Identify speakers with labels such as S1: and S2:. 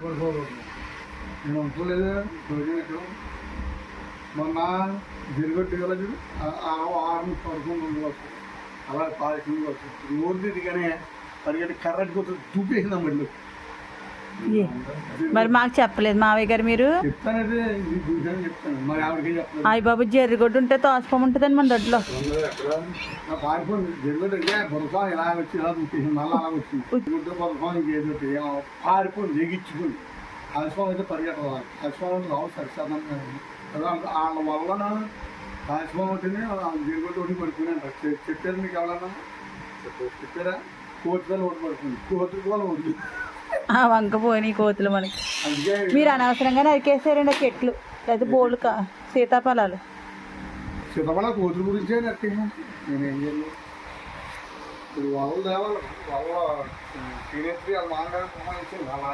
S1: నేను అనుకోలేదు రోజు మొన్న జరిగొట్టు కదా చూడు 6 వస్తుంది అలా 10 వస్తుంది రోజు దిగానే పరిగెట్టి కర్రటి కూతురు చూపేసిందా మళ్ళీ.
S2: మరి మాకు చెప్పలేదు మావయ్య గారు మీరు.
S1: చెప్తానంటే ఇది చూసాను చెప్తాను మరి ఆవిడకి చెప్తాను.
S2: అయ్య బాబు జర్రిగొడ్డు ఉంటే తోసిపోమంటుందండి మన దొడ్లో.
S1: పారిపోయింది జరిగొట్టు బొరసాం ఇలా వచ్చి ఇలా చూపేసింది మళ్ళీ అలా వచ్చింది గుడ్డు బొరసాం ఇంకేదో పారిపోయింది ఎగిచ్చుకుంది. ఆయుష్మాన్ అయితే పరిగెట్టవాలి ఆయుష్మాన్ రావు సరిసాధన వాళ్ళ వలన ఆయుష్మాన్ ఉంటేనే జరిగొట్టు ఒకటి పడుకుని అంటారు. చెప్పారు మీకు ఎవరన్నా చెప్పారా? కోతులు ఒకటి పడుకుంది కోతులు వాళ్ళు ఒకటి
S2: ఆ వంక పోయినాయి కోతులు మనకి. మీరు అనవసరంగా నరికేసారండి ఆ చెట్లు లేదా బోళ్ళు సీతాఫలాలు.
S1: సీతాఫల కోతుల గురించే నరికేసాను నేనేం చేయలేదు. ఇప్పుడు వాళ్ళు తేవాలి వాళ్ళ తినేసి వాళ్ళ మాంగారు ఇచ్చింది అలా